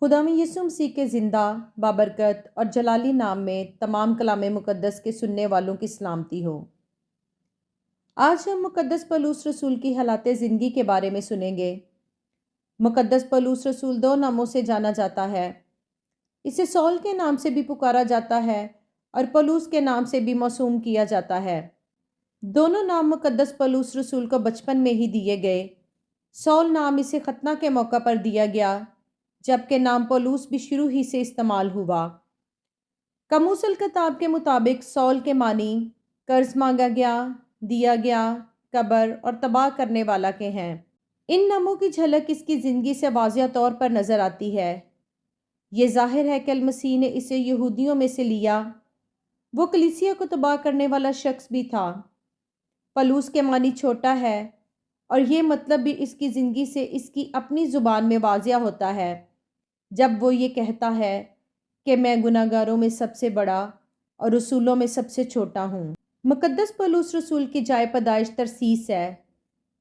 خداوند یسوع مسیح کے زندہ بابرکت اور جلالی نام میں تمام کلام مقدس کے سننے والوں کی سلامتی ہو۔ آج ہم مقدس پولس رسول کی حالات زندگی کے بارے میں سنیں گے۔ مقدس پولس رسول دو ناموں سے جانا جاتا ہے۔ اسے سول کے نام سے بھی پکارا جاتا ہے اور پولس کے نام سے بھی موسوم کیا جاتا ہے۔ دونوں نام مقدس پولس رسول کو بچپن میں ہی دیے گئے۔ سول نام اسے ختنہ کے موقع پر دیا گیا، جبکہ نام پولس بھی شروع ہی سے استعمال ہوا۔ قاموس الکتاب کے مطابق سول کے معنی قرض مانگا گیا، دیا گیا، قبر اور تباہ کرنے والا کے ہیں۔ ان ناموں کی جھلک اس کی زندگی سے واضح طور پر نظر آتی ہے۔ یہ ظاہر ہے کہ المسیح نے اسے یہودیوں میں سے لیا۔ وہ کلیسیا کو تباہ کرنے والا شخص بھی تھا۔ پولس کے معنی چھوٹا ہے، اور یہ مطلب بھی اس کی زندگی سے اس کی اپنی زبان میں واضح ہوتا ہے جب وہ یہ کہتا ہے کہ میں گناہ گاروں میں سب سے بڑا اور رسولوں میں سب سے چھوٹا ہوں۔ مقدس پولس رسول کی جائے پیدائش ترسیس ہے،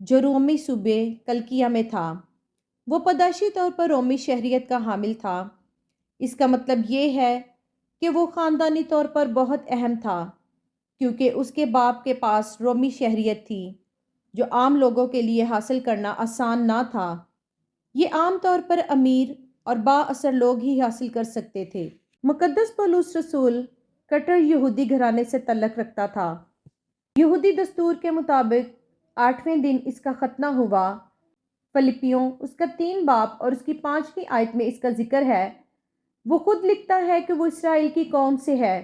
جو رومی صوبے کلکیا میں تھا۔ وہ پیدائشی طور پر رومی شہریت کا حامل تھا۔ اس کا مطلب یہ ہے کہ وہ خاندانی طور پر بہت اہم تھا، کیونکہ اس کے باپ کے پاس رومی شہریت تھی، جو عام لوگوں کے لیے حاصل کرنا آسان نہ تھا۔ یہ عام طور پر امیر اور با اثر لوگ ہی حاصل کر سکتے تھے۔ مقدس پولس رسول کٹر یہودی گھرانے سے تعلق رکھتا تھا۔ یہودی دستور کے مطابق 8ویں دن اس کا ختنہ ہوا۔ فلپیوں اس کا 3 باب اور اس کی 5ویں آیت میں اس کا ذکر ہے۔ وہ خود لکھتا ہے کہ وہ اسرائیل کی قوم سے ہے۔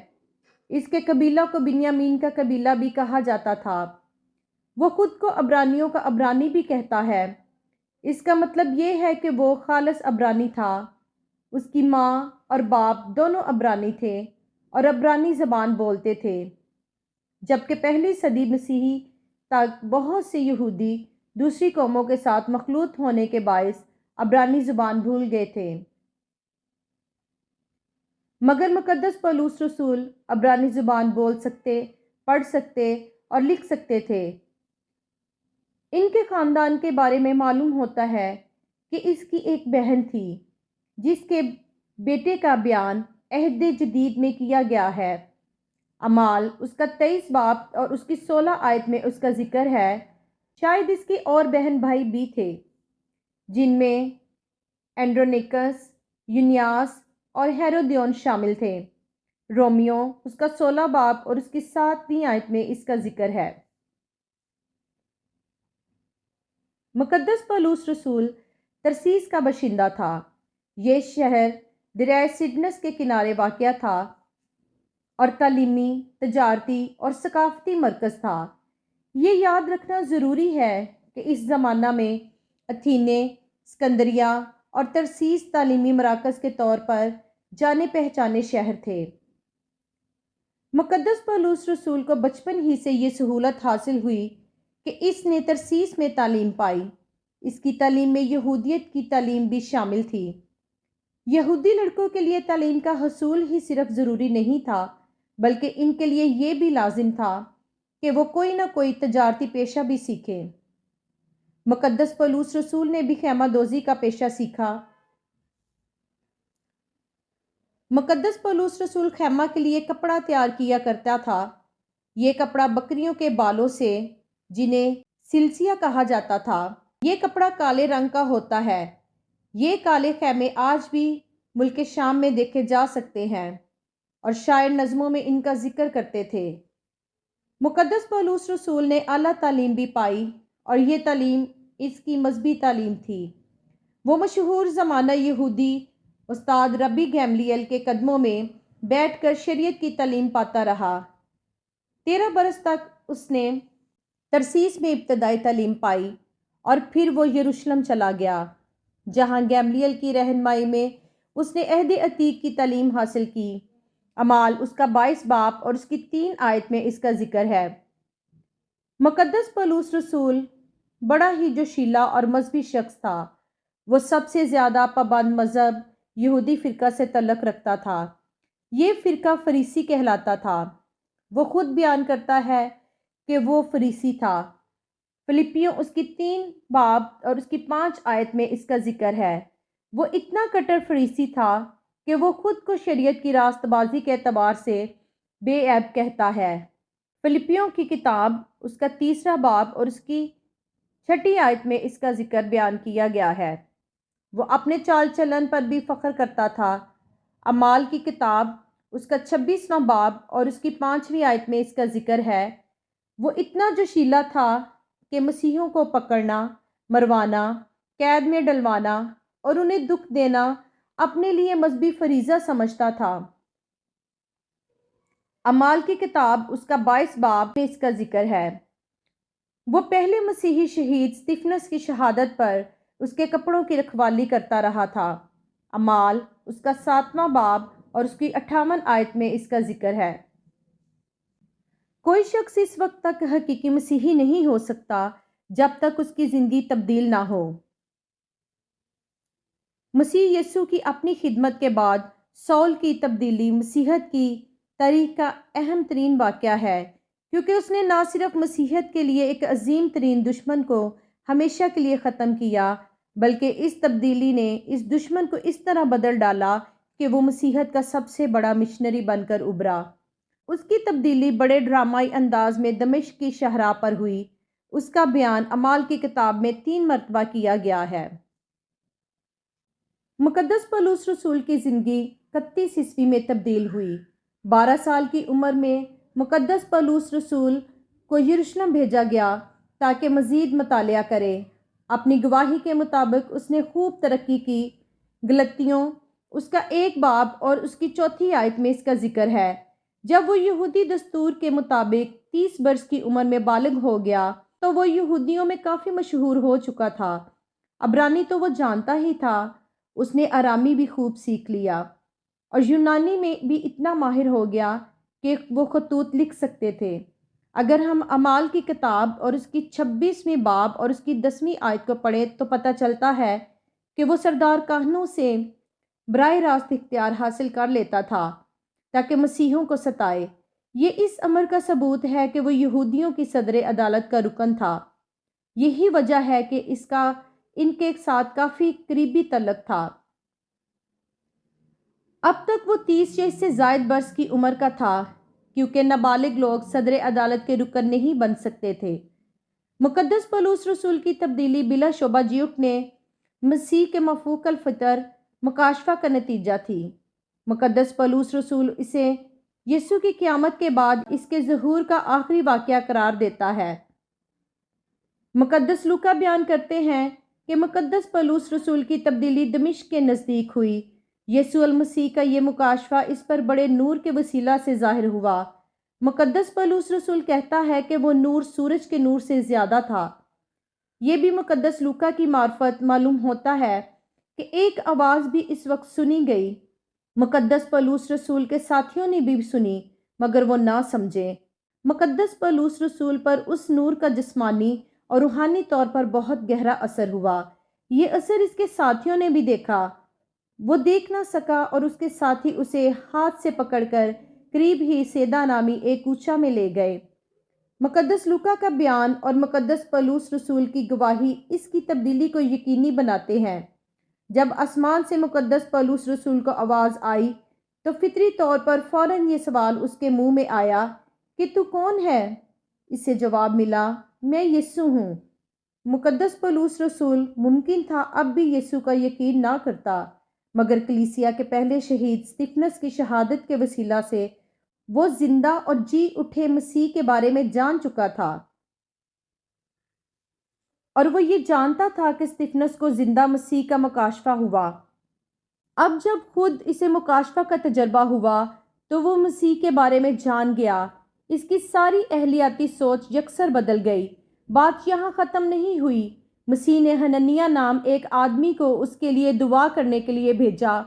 اس کے قبیلہ کو بنیامین کا قبیلہ بھی کہا جاتا تھا۔ وہ خود کو عبرانیوں کا عبرانی بھی کہتا ہے۔ اس کا مطلب یہ ہے کہ وہ خالص عبرانی تھا۔ اس کی ماں اور باپ دونوں عبرانی تھے اور عبرانی زبان بولتے تھے، جبکہ پہلی صدی مسیحی تک بہت سے یہودی دوسری قوموں کے ساتھ مخلوط ہونے کے باعث عبرانی زبان بھول گئے تھے۔ مگر مقدس پولس رسول عبرانی زبان بول سکتے، پڑھ سکتے اور لکھ سکتے تھے۔ ان کے خاندان کے بارے میں معلوم ہوتا ہے کہ اس کی ایک بہن تھی، جس کے بیٹے کا بیان عہد جدید میں کیا گیا ہے۔ اعمال اس کا 23 باب اور اس کی 16 آیت میں اس کا ذکر ہے۔ شاید اس کی اور بہن بھائی بھی تھے، جن میں اینڈرونیکس، یونیاس اور ہیرودیون شامل تھے۔ رومیو اس کا 16 باب اور اس کی 7ویں آیت میں اس کا ذکر ہے۔ مقدس پولس رسول ترسیس کا باشندہ تھا۔ یہ شہر دریائے سڈنس کے کنارے واقع تھا اور تعلیمی، تجارتی اور ثقافتی مرکز تھا۔ یہ یاد رکھنا ضروری ہے کہ اس زمانہ میں اتھینے، اسکندریہ اور ترسیس تعلیمی مراکز کے طور پر جانے پہچانے شہر تھے۔ مقدس پولس رسول کو بچپن ہی سے یہ سہولت حاصل ہوئی کہ اس نے ترسیس میں تعلیم پائی۔ اس کی تعلیم میں یہودیت کی تعلیم بھی شامل تھی۔ یہودی لڑکوں کے لیے تعلیم کا حصول ہی صرف ضروری نہیں تھا، بلکہ ان کے لیے یہ بھی لازم تھا کہ وہ کوئی نہ کوئی تجارتی پیشہ بھی سیکھیں۔ مقدس پولس رسول نے بھی خیمہ دوزی کا پیشہ سیکھا۔ مقدس پولس رسول خیمہ کے لیے کپڑا تیار کیا کرتا تھا۔ یہ کپڑا بکریوں کے بالوں سے، جنہیں سلسیہ کہا جاتا تھا، یہ کپڑا کالے رنگ کا ہوتا ہے۔ یہ کالے خیمے آج بھی ملک شام میں دیکھے جا سکتے ہیں، اور شاعر نظموں میں ان کا ذکر کرتے تھے۔ مقدس پولس رسول نے اعلیٰ تعلیم بھی پائی، اور یہ تعلیم اس کی مذہبی تعلیم تھی۔ وہ مشہور زمانہ یہودی استاد ربی گیملیل کے قدموں میں بیٹھ کر شریعت کی تعلیم پاتا رہا۔ 13 برس تک اس نے ترسیس میں ابتدائی تعلیم پائی، اور پھر وہ یروشلم چلا گیا، جہاں گیملیل کی رہنمائی میں اس نے عہد عتیق کی تعلیم حاصل کی۔ اعمال اس کا 22 باب اور اس کی 3 آیت میں اس کا ذکر ہے۔ مقدس پولس رسول بڑا ہی جوشیلا اور مذہبی شخص تھا۔ وہ سب سے زیادہ پابند مذہب یہودی فرقہ سے تعلق رکھتا تھا۔ یہ فرقہ فریسی کہلاتا تھا۔ وہ خود بیان کرتا ہے کہ وہ فریسی تھا۔ فلپیوں اس کی 3 باب اور اس کی 5 آیت میں اس کا ذکر ہے۔ وہ اتنا کٹر فریسی تھا کہ وہ خود کو شریعت کی راست بازی کے اعتبار سے بے عیب کہتا ہے۔ فلپیوں کی کتاب اس کا 3 باب اور اس کی 6 آیت میں اس کا ذکر بیان کیا گیا ہے۔ وہ اپنے چال چلن پر بھی فخر کرتا تھا۔ اعمال کی کتاب اس کا 26 باب اور اس کی 5 آیت میں اس کا ذکر ہے۔ وہ اتنا جوشیلا تھا کہ مسیحیوں کو پکڑنا، مروانا، قید میں ڈلوانا اور انہیں دکھ دینا اپنے لیے مذہبی فریضہ سمجھتا تھا۔ اعمال کی کتاب اس کا 22 باب میں اس کا ذکر ہے۔ وہ پہلے مسیحی شہید سٹیفنس کی شہادت پر اس کے کپڑوں کی رکھوالی کرتا رہا تھا۔ اعمال اس کا 7 باب اور اس کی 58 آیت میں اس کا ذکر ہے۔ کوئی شخص اس وقت تک حقیقی مسیحی نہیں ہو سکتا جب تک اس کی زندگی تبدیل نہ ہو۔ مسیح یسوع کی اپنی خدمت کے بعد سول کی تبدیلی مسیحیت کی تاریخ کا اہم ترین واقعہ ہے، کیونکہ اس نے نہ صرف مسیحیت کے لیے ایک عظیم ترین دشمن کو ہمیشہ کے لیے ختم کیا، بلکہ اس تبدیلی نے اس دشمن کو اس طرح بدل ڈالا کہ وہ مسیحیت کا سب سے بڑا مشنری بن کر ابھرا۔ اس کی تبدیلی بڑے ڈرامائی انداز میں دمشق کی شاہراہ پر ہوئی۔ اس کا بیان اعمال کی کتاب میں 3 مرتبہ کیا گیا ہے۔ مقدس پولس رسول کی زندگی 31 عیسوی میں تبدیل ہوئی۔ 12 سال کی عمر میں مقدس پولس رسول کو یروشلم بھیجا گیا تاکہ مزید مطالعہ کرے۔ اپنی گواہی کے مطابق اس نے خوب ترقی کی۔ غلطیوں اس کا 1 باب اور اس کی 4 آیت میں اس کا ذکر ہے۔ جب وہ یہودی دستور کے مطابق 30 برس کی عمر میں بالغ ہو گیا تو وہ یہودیوں میں کافی مشہور ہو چکا تھا۔ عبرانی تو وہ جانتا ہی تھا، اس نے آرامی بھی خوب سیکھ لیا اور یونانی میں بھی اتنا ماہر ہو گیا کہ وہ خطوط لکھ سکتے تھے۔ اگر ہم اعمال کی کتاب اور اس کی 26 باب اور اس کی 10 آیت کو پڑھیں تو پتہ چلتا ہے کہ وہ سردار کاہنوں سے براہ راست اختیار حاصل کر لیتا تھا تاکہ مسیحیوں کو ستائے۔ یہ اس امر کا ثبوت ہے کہ وہ یہودیوں کی صدر عدالت کا رکن تھا۔ یہی وجہ ہے کہ اس کا ان کے ساتھ کافی قریبی تعلق تھا۔ اب تک وہ 30 یا اس سے زائد برس کی عمر کا تھا، کیونکہ نابالغ لوگ صدر عدالت کے رکن نہیں بن سکتے تھے۔ مقدس پولس رسول کی تبدیلی بلا شبہ جیوٹ نے مسیح کے مفوق الفطر مکاشفہ کا نتیجہ تھی۔ مقدس پولس رسول اسے یسوع کی قیامت کے بعد اس کے ظہور کا آخری واقعہ قرار دیتا ہے۔ مقدس لوکا بیان کرتے ہیں کہ مقدس پولس رسول کی تبدیلی دمشق کے نزدیک ہوئی۔ یسوع المسیح کا یہ مکاشفہ اس پر بڑے نور کے وسیلہ سے ظاہر ہوا۔ مقدس پولس رسول کہتا ہے کہ وہ نور سورج کے نور سے زیادہ تھا۔ یہ بھی مقدس لوکا کی معرفت معلوم ہوتا ہے کہ ایک آواز بھی اس وقت سنی گئی۔ مقدس پولس رسول کے ساتھیوں نے بھی سنی مگر وہ نہ سمجھے۔ مقدس پولس رسول پر اس نور کا جسمانی اور روحانی طور پر بہت گہرا اثر ہوا۔ یہ اثر اس کے ساتھیوں نے بھی دیکھا۔ وہ دیکھ نہ سکا اور اس کے ساتھی اسے ہاتھ سے پکڑ کر قریب ہی سیدا نامی ایک کوچہ میں لے گئے۔ مقدس لوکا کا بیان اور مقدس پولس رسول کی گواہی اس کی تبدیلی کو یقینی بناتے ہیں۔ جب آسمان سے مقدس پولس رسول کو آواز آئی تو فطری طور پر فوراً یہ سوال اس کے منہ میں آیا کہ تو کون ہے؟ اس سے جواب ملا، میں یسوع ہوں۔ مقدس پولس رسول ممکن تھا اب بھی یسوع کا یقین نہ کرتا، مگر کلیسیا کے پہلے شہید سٹیفنس کی شہادت کے وسیلہ سے وہ زندہ اور جی اٹھے مسیح کے بارے میں جان چکا تھا، اور وہ یہ جانتا تھا کہ سٹیفنس کو زندہ مسیح کا مکاشفہ ہوا۔ اب جب خود اسے مکاشفہ کا تجربہ ہوا تو وہ مسیح کے بارے میں جان گیا۔ اس کی ساری اہلیاتی سوچ یکسر بدل گئی۔ بات یہاں ختم نہیں ہوئی۔ مسیح نے حننیہ نام ایک آدمی کو اس کے لیے دعا کرنے کے لیے بھیجا۔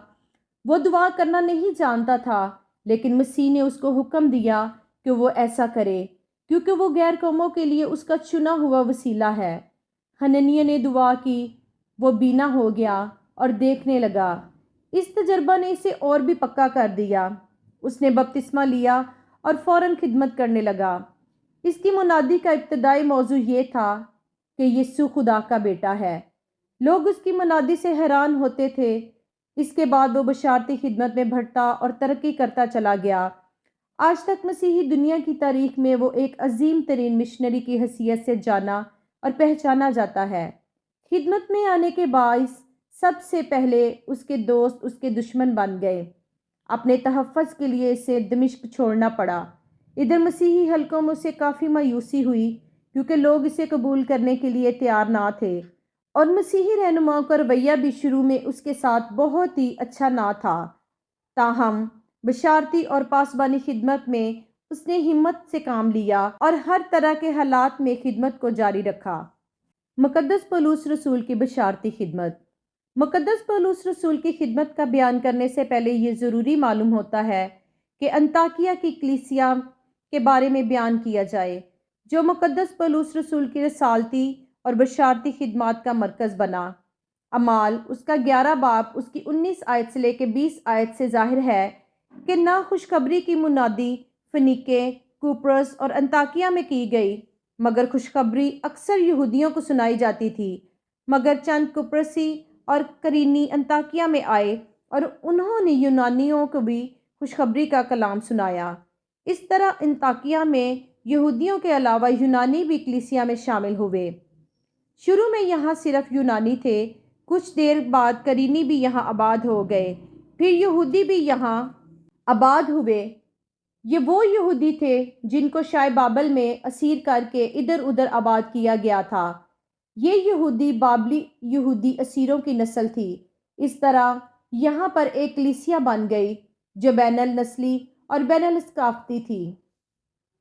وہ دعا کرنا نہیں جانتا تھا، لیکن مسیح نے اس کو حکم دیا کہ وہ ایسا کرے، کیونکہ وہ غیر قوموں کے لیے اس کا چنا ہوا وسیلہ ہے۔ حننیہ نے دعا کی، وہ بینا ہو گیا اور دیکھنے لگا۔ اس تجربہ نے اسے اور بھی پکا کر دیا۔ اس نے بپتسمہ لیا اور فوراً خدمت کرنے لگا۔ اس کی منادی کا ابتدائی موضوع یہ تھا کہ یسوع خدا کا بیٹا ہے۔ لوگ اس کی منادی سے حیران ہوتے تھے۔ اس کے بعد وہ بشارتی خدمت میں بڑھتا اور ترقی کرتا چلا گیا۔ آج تک مسیحی دنیا کی تاریخ میں وہ ایک عظیم ترین مشنری کی حیثیت سے جانا اور پہچانا جاتا ہے۔ خدمت میں آنے کے باعث سب سے پہلے اس کے دوست اس کے دشمن بن گئے۔ اپنے تحفظ کے لیے اسے دمشق چھوڑنا پڑا۔ ادھر مسیحی حلقوں میں اسے کافی مایوسی ہوئی کیونکہ لوگ اسے قبول کرنے کے لیے تیار نہ تھے، اور مسیحی رہنماؤں کا رویہ بھی شروع میں اس کے ساتھ بہت ہی اچھا نہ تھا۔ تاہم بشارتی اور پاسبانی خدمت میں اس نے ہمت سے کام لیا اور ہر طرح کے حالات میں خدمت کو جاری رکھا۔ مقدس پولس رسول کی بشارتی خدمت۔ مقدس پولس رسول کی خدمت کا بیان کرنے سے پہلے یہ ضروری معلوم ہوتا ہے کہ انطاکیہ کی کلیسیا کے بارے میں بیان کیا جائے، جو مقدس پولس رسول کی رسالتی اور بشارتی خدمات کا مرکز بنا۔ اعمال اس کا 11 باب اس کی 19 آیت سے لے کے 20 آیت سے ظاہر ہے کہ نہ خوشخبری کی منادی فنیکے، کوپرس اور انطاکیہ میں کی گئی، مگر خوشخبری اکثر یہودیوں کو سنائی جاتی تھی، مگر چند کوپرسی اور کرینی انطاکیہ میں آئے اور انہوں نے یونانیوں کو بھی خوشخبری کا کلام سنایا۔ اس طرح انطاکیہ میں یہودیوں کے علاوہ یونانی بھی کلیسیا میں شامل ہوئے۔ شروع میں یہاں صرف یونانی تھے، کچھ دیر بعد کرینی بھی یہاں آباد ہو گئے، پھر یہودی بھی یہاں آباد ہوئے۔ یہ وہ یہودی تھے جن کو شاہ بابل میں اسیر کر کے ادھر ادھر آباد کیا گیا تھا۔ یہ یہودی بابلی یہودی اسیروں کی نسل تھی۔ اس طرح یہاں پر ایک کلیسیا بن گئی جو بین النسلی اور بین الثقافتی تھی۔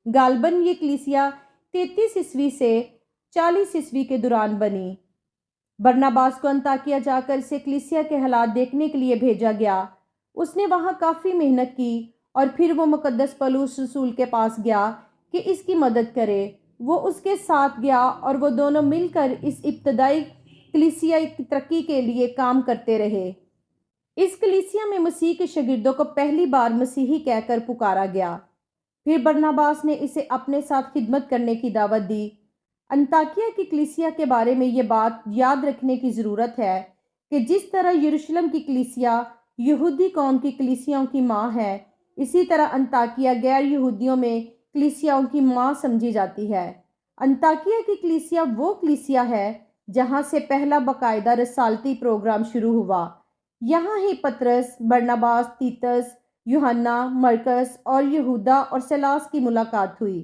غالباً یہ کلیسیا 33 عیسوی سے 40 عیسوی کے دوران بنی۔ برناباس کو انطاکیہ جا کر اسے کلیسیا کے حالات دیکھنے کے لیے بھیجا گیا۔ اس نے وہاں کافی محنت کی اور پھر وہ مقدس پولس رسول کے پاس گیا کہ اس کی مدد کرے۔ وہ اس کے ساتھ گیا اور وہ دونوں مل کر اس ابتدائی کلیسیا کی ترقی کے لیے کام کرتے رہے۔ اس کلیسیا میں مسیح کے شاگردوں کو پہلی بار مسیحی کہہ کر پکارا گیا۔ پھر برناباس نے اسے اپنے ساتھ خدمت کرنے کی دعوت دی۔ انطاکیہ کی کلیسیا کے بارے میں یہ بات یاد رکھنے کی ضرورت ہے کہ جس طرح یروشلم کی کلیسیا یہودی قوم کی کلیسیاؤں کی ماں ہے، اسی طرح انطاکیہ غیر یہودیوں میں کلیسیاؤں کی ماں سمجھی جاتی ہے۔ انطاکیہ کی کلیسیا وہ کلیسیا ہے جہاں سے پہلا باقاعدہ رسالتی پروگرام شروع ہوا۔ یہاں ہی پطرس، برناباس، تیتس، یوحنا، مرکس اور یہودا اور سیلاس کی ملاقات ہوئی۔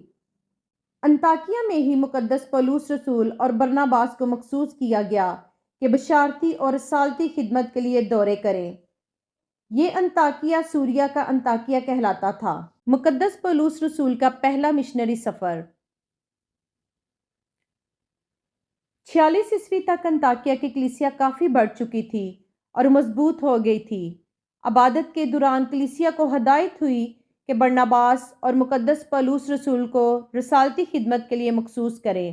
انطاکیہ میں ہی مقدس پولس رسول اور برناباس کو مخصوص کیا گیا کہ بشارتی اور رسالتی خدمت کے لیے دورے کریں۔ یہ انطاکیہ سوریا کا انطاکیہ کہلاتا تھا۔ مقدس پولس رسول کا پہلا مشنری سفر۔ 46 عیسوی تک انطاکیہ کی کلیسیا کافی بڑھ چکی تھی اور مضبوط ہو گئی تھی۔ عبادت کے دوران کلیسیا کو ہدایت ہوئی کہ برناباس اور مقدس پولس رسول کو رسالتی خدمت کے لیے مخصوص کریں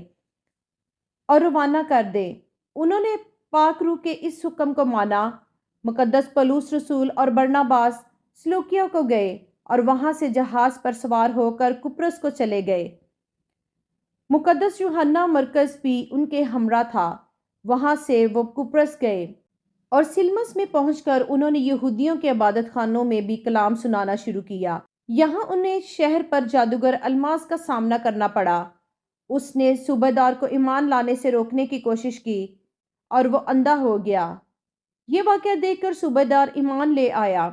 اور روانہ کر دیں۔ انہوں نے پاک روح کے اس حکم کو مانا۔ مقدس پولس رسول اور برناباس سلوکیہ کو گئے اور وہاں سے جہاز پر سوار ہو کر قبرص کو چلے گئے۔ مقدس یوحنا مرکز بھی ان کے ہمراہ تھا۔ وہاں سے وہ قبرص گئے اور سلمس میں پہنچ کر انہوں نے یہودیوں کے عبادت خانوں میں بھی کلام سنانا شروع کیا۔ یہاں انہیں شہر پر جادوگر الماس کا سامنا کرنا پڑا۔ اس نے صوبہ دار کو ایمان لانے سے روکنے کی کوشش کی اور وہ اندھا ہو گیا۔ یہ واقعہ دیکھ کر صوبہ دار ایمان لے آیا۔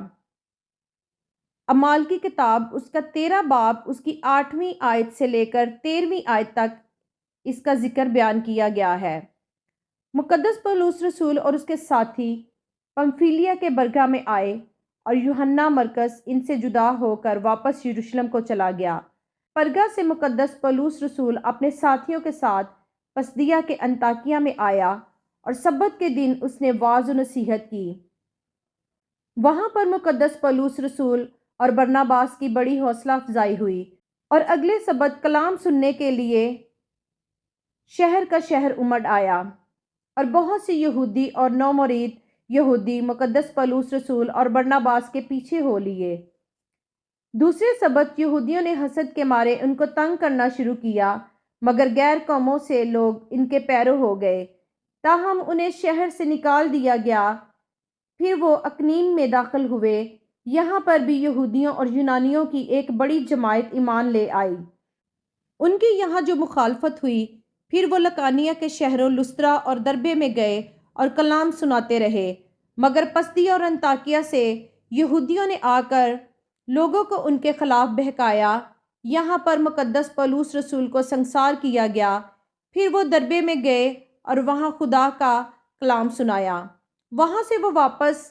اعمال کی کتاب اس کا 13 باب اس کی 8ویں آیت سے لے کر 13ویں آیت تک اس کا ذکر بیان کیا گیا ہے۔ مقدس پولس رسول اور اس کے ساتھی پمفیلیا کے برگا میں آئے اور یوحنا مرکز ان سے جدا ہو کر واپس یروشلم کو چلا گیا۔ پرگا سے مقدس پولس رسول اپنے ساتھیوں کے ساتھ پسدیا کے انطاکیہ میں آیا اور سبت کے دن اس نے وعظ و نصیحت کی۔ وہاں پر مقدس پولس رسول اور برناباس کی بڑی حوصلہ افزائی ہوئی اور اگلے سبت کلام سننے کے لیے شہر کا شہر امڑ آیا، اور بہت سے یہودی اور نو مرید یہودی مقدس پولس رسول اور برناباس کے پیچھے ہو لیے۔ دوسرے سبت یہودیوں نے حسد کے مارے ان کو تنگ کرنا شروع کیا، مگر غیر قوموں سے لوگ ان کے پیرو ہو گئے۔ تاہم انہیں شہر سے نکال دیا گیا۔ پھر وہ اکنیم میں داخل ہوئے۔ یہاں پر بھی یہودیوں اور یونانیوں کی ایک بڑی جماعت ایمان لے آئی۔ ان کی یہاں جو مخالفت ہوئی، پھر وہ لکانیہ کے شہروں لسترا اور دربے میں گئے اور کلام سناتے رہے، مگر پسدی اور انطاکیہ سے یہودیوں نے آ کر لوگوں کو ان کے خلاف بہکایا۔ یہاں پر مقدس پولس رسول کو سنسار کیا گیا۔ پھر وہ دربے میں گئے اور وہاں خدا کا کلام سنایا۔ وہاں سے وہ واپس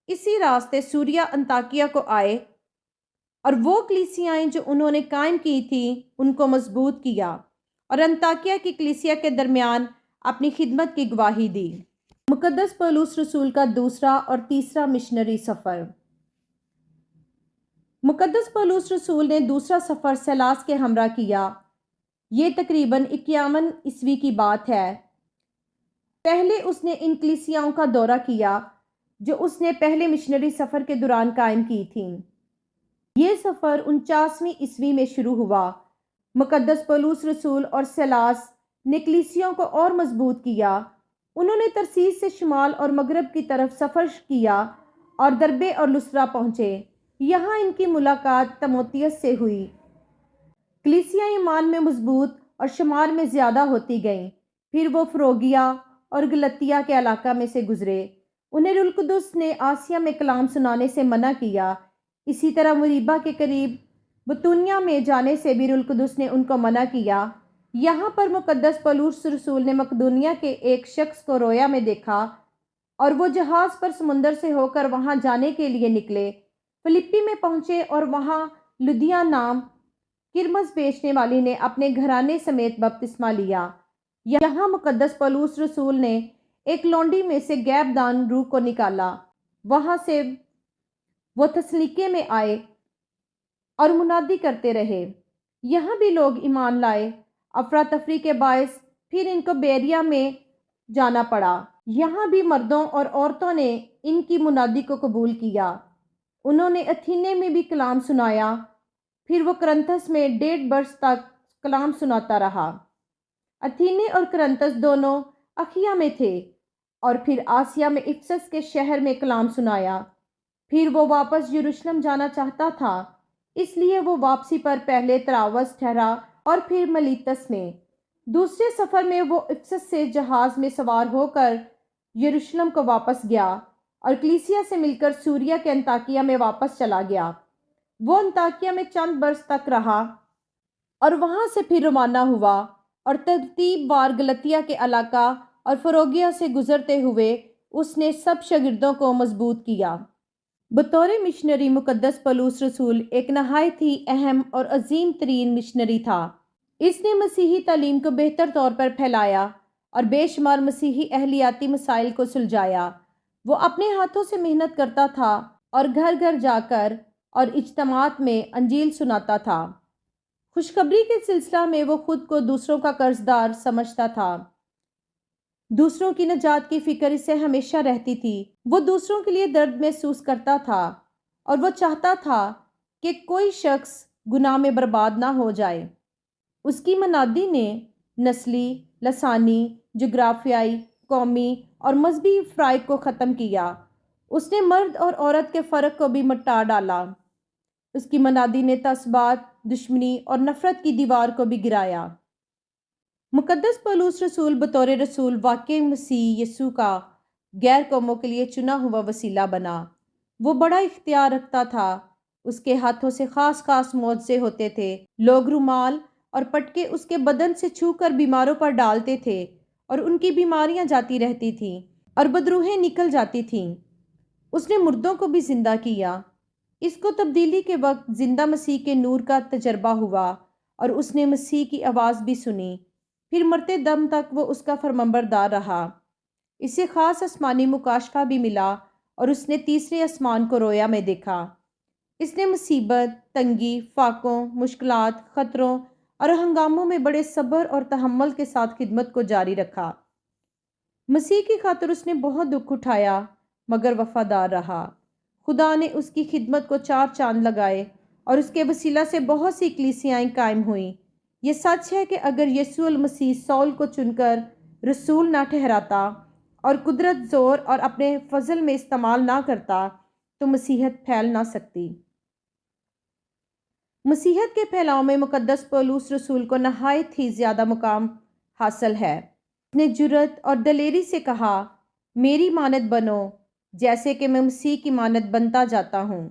اسی راستے سوریا انطاکیہ کو آئے اور وہ کلیسیائیں جو انہوں نے قائم کی تھیں ان کو مضبوط کیا اور انطاکیہ کی کلیسیا کے درمیان اپنی خدمت کی گواہی دی۔ مقدس پولس رسول کا دوسرا اور تیسرا مشنری سفر۔ مقدس پولس رسول نے دوسرا سفر سیلاس کے ہمراہ کیا۔ یہ تقریباً 51 عیسوی کی بات ہے۔ پہلے اس نے ان کلیسیاؤں کا دورہ کیا جو اس نے پہلے مشنری سفر کے دوران قائم کی تھیں۔ یہ سفر 49ویں عیسوی میں شروع ہوا۔ مقدس پولس رسول اور سیلاس نے کلیسیوں کو اور مضبوط کیا۔ انہوں نے ترسیس سے شمال اور مغرب کی طرف سفر کیا اور دربے اور لسرا پہنچے۔ یہاں ان کی ملاقات تموتیس سے ہوئی۔ کلیسیاں ایمان میں مضبوط اور شمار میں زیادہ ہوتی گئیں۔ پھر وہ فروگیا اور گلتیا کے علاقہ میں سے گزرے۔ انہیں روح القدس نے آسیا میں کلام سنانے سے منع کیا۔ اسی طرح مریبا کے قریب بتونیا میں جانے سے بھی روح القدس نے ان کو منع کیا۔ یہاں پر مقدس پولس رسول نے مقدونیہ کے ایک شخص کو رویا میں دیکھا اور وہ جہاز پر سمندر سے ہو کر وہاں جانے کے لیے نکلے۔ فلپی میں پہنچے اور وہاں لدیا نام کرمز بیچنے والی نے اپنے گھرانے سمیت بپتسمہ لیا۔ یہاں مقدس پولس رسول نے ایک لونڈی میں سے غیب دان روح کو نکالا۔ وہاں سے وہ تسلونیکے میں آئے اور منادی کرتے رہے۔ یہاں بھی لوگ ایمان لائے۔ افراتفری کے باعث پھر ان کو بیریا میں جانا پڑا۔ یہاں بھی مردوں اور عورتوں نے ان کی منادی کو قبول کیا۔ انہوں نے اتھینے میں بھی کلام سنایا۔ پھر وہ کرنتھس میں 1.5 برس تک کلام سناتا رہا۔ اتھینے اور کرنتھس دونوں اخیا میں تھے اور پھر آسیا میں افسس کے شہر میں کلام سنایا۔ پھر وہ واپس یروشلم جانا چاہتا تھا، اس لیے وہ واپسی پر پہلے طراوس ٹھہرا اور پھر ملیتس میں۔ دوسرے سفر میں وہ افسس سے جہاز میں سوار ہو کر یروشلم کو واپس گیا اور کلیسیا سے مل کر سوریا کے انطاکیہ میں واپس چلا گیا۔ وہ انطاکیہ میں چند برس تک رہا اور وہاں سے پھر روانہ ہوا اور ترتیب وار گلتیا کے علاقہ اور فروگیا سے گزرتے ہوئے اس نے سب شاگردوں کو مضبوط کیا۔ بطور مشنری مقدس پولس رسول ایک نہایت ہی اہم اور عظیم ترین مشنری تھا۔ اس نے مسیحی تعلیم کو بہتر طور پر پھیلایا اور بے شمار مسیحی اہلیاتی مسائل کو سلجھایا۔ وہ اپنے ہاتھوں سے محنت کرتا تھا اور گھر گھر جا کر اور اجتماعات میں انجیل سناتا تھا۔ خوشخبری کے سلسلہ میں وہ خود کو دوسروں کا قرض دار سمجھتا تھا۔ دوسروں کی نجات کی فکر اسے ہمیشہ رہتی تھی۔ وہ دوسروں کے لیے درد محسوس کرتا تھا اور وہ چاہتا تھا کہ کوئی شخص گناہ میں برباد نہ ہو جائے۔ اس کی منادی نے نسلی، لسانی، جغرافیائی، قومی اور مذہبی فرائق کو ختم کیا۔ اس نے مرد اور عورت کے فرق کو بھی مٹا ڈالا۔ اس کی منادی نے تعصبات، دشمنی اور نفرت کی دیوار کو بھی گرایا۔ مقدس پولس رسول بطور رسول واقعی مسیح یسوع کا غیر قوموں کے لیے چنا ہوا وسیلہ بنا۔ وہ بڑا اختیار رکھتا تھا۔ اس کے ہاتھوں سے خاص خاص معجزے ہوتے تھے۔ لوگ رومال اور پٹکے اس کے بدن سے چھو کر بیماروں پر ڈالتے تھے اور ان کی بیماریاں جاتی رہتی تھیں اور بدروحیں نکل جاتی تھیں۔ اس نے مردوں کو بھی زندہ کیا۔ اس کو تبدیلی کے وقت زندہ مسیح کے نور کا تجربہ ہوا اور اس نے مسیح کی آواز بھی سنی۔ پھر مرتے دم تک وہ اس کا فرمانبردار رہا۔ اسے خاص آسمانی مکاشفہ بھی ملا اور اس نے تیسرے آسمان کو رویا میں دیکھا۔ اس نے مصیبت، تنگی، فاقوں، مشکلات، خطروں اور ہنگاموں میں بڑے صبر اور تحمل کے ساتھ خدمت کو جاری رکھا۔ مسیح کی خاطر اس نے بہت دکھ اٹھایا مگر وفادار رہا۔ خدا نے اس کی خدمت کو 4 چاند لگائے اور اس کے وسیلہ سے بہت سی کلیسیائیں قائم ہوئیں۔ یہ سچ ہے کہ اگر یسوع المسیح سول کو چن کر رسول نہ ٹھہراتا اور قدرت زور اور اپنے فضل میں استعمال نہ کرتا تو مسیحیت پھیل نہ سکتی۔ مسیحیت کے پھیلاؤ میں مقدس پولس رسول کو نہایت ہی زیادہ مقام حاصل ہے۔ اس نے جرأت اور دلیری سے کہا، میری مانند بنو جیسے کہ میں مسیح کی مانند بنتا جاتا ہوں۔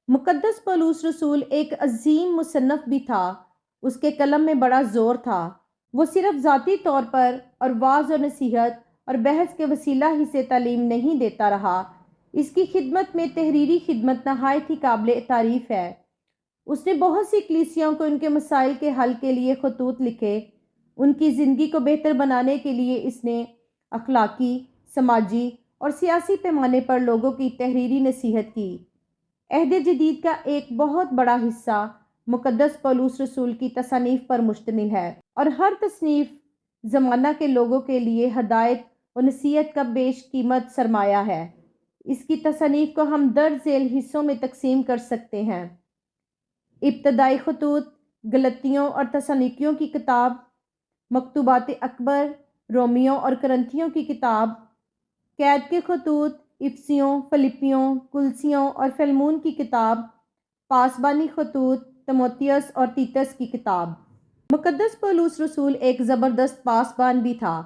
مقدس پولس رسول ایک عظیم مصنف بھی تھا۔ اس کے قلم میں بڑا زور تھا۔ وہ صرف ذاتی طور پر اور وعظ و نصیحت اور بحث کے وسیلہ ہی سے تعلیم نہیں دیتا رہا۔ اس کی خدمت میں تحریری خدمت نہایت ہی قابل تعریف ہے۔ اس نے بہت سی کلیسیاؤں کو ان کے مسائل کے حل کے لیے خطوط لکھے۔ ان کی زندگی کو بہتر بنانے کے لیے اس نے اخلاقی، سماجی اور سیاسی پیمانے پر لوگوں کی تحریری نصیحت کی۔ عہد جدید کا ایک بہت بڑا حصہ مقدس پولس رسول کی تصانیف پر مشتمل ہے، اور ہر تصنیف زمانہ کے لوگوں کے لیے ہدایت و نصیحت کا بیش قیمت سرمایہ ہے۔ اس کی تصانیف کو ہم درج ذیل حصوں میں تقسیم کر سکتے ہیں: ابتدائی خطوط، غلطیوں اور تسالونیکیوں کی کتاب، مکتوبات اکبر، رومیوں اور کرنتھیوں کی کتاب، قید کے خطوط، افسیوں، فلپیوں، کلسیوں اور فلمون کی کتاب، پاسبانی خطوط، تیموتھیوس اور تیتس کی کتاب۔ مقدس پولس رسول ایک زبردست پاسبان بھی تھا۔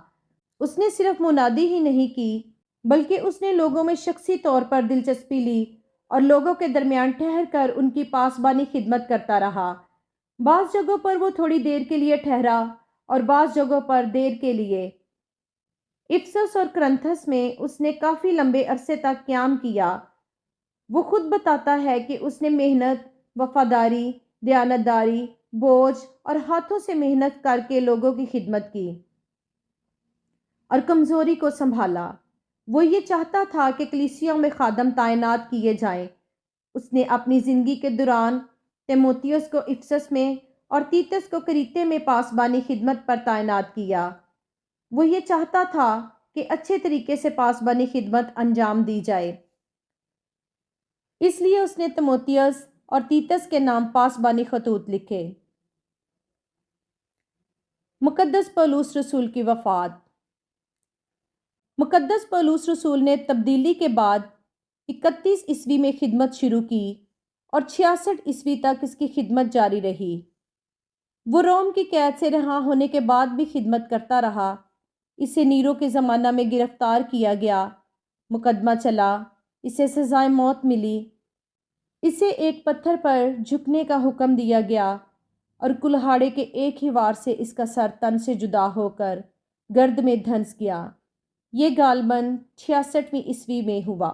اس نے صرف منادی ہی نہیں کی، بلکہ اس نے لوگوں میں شخصی طور پر دلچسپی لی اور لوگوں کے درمیان ٹھہر کر ان کی پاسبانی خدمت کرتا رہا۔ بعض جگہوں پر وہ تھوڑی دیر کے لیے ٹھہرا اور بعض جگہوں پر دیر کے لیے۔ افسس اور کرنتھس میں اس نے کافی لمبے عرصے تک قیام کیا۔ وہ خود بتاتا ہے کہ اس نے محنت، وفاداری، دیانتداری، بوجھ اور ہاتھوں سے محنت کر کے لوگوں کی خدمت کی اور کمزوری کو سنبھالا۔ وہ یہ چاہتا تھا کہ کلیسیوں میں خادم تعینات کیے جائیں۔ اس نے اپنی زندگی کے دوران تیموتھیوس کو افسس میں اور تیتس کو کریتے میں پاسبانی خدمت پر تعینات کیا۔ وہ یہ چاہتا تھا کہ اچھے طریقے سے پاسبانی خدمت انجام دی جائے۔ اس لیے اس نے تیموتھیوس اور تیتس کے نام پاسبانی خطوط لکھے۔ مقدس پولس رسول کی وفات۔ مقدس پولس رسول نے تبدیلی کے بعد 31 عیسوی میں خدمت شروع کی اور 66 عیسوی تک اس کی خدمت جاری رہی۔ وہ روم کی قید سے رہا ہونے کے بعد بھی خدمت کرتا رہا۔ اسے نیرو کے زمانہ میں گرفتار کیا گیا، مقدمہ چلا، اسے سزائے موت ملی، اسے ایک پتھر پر جھکنے کا حکم دیا گیا اور کلہاڑے کے ایک ہی وار سے اس کا سر تن سے جدا ہو کر گرد میں دھنس گیا۔ یہ غالباً 66ویں عیسوی میں ہوا۔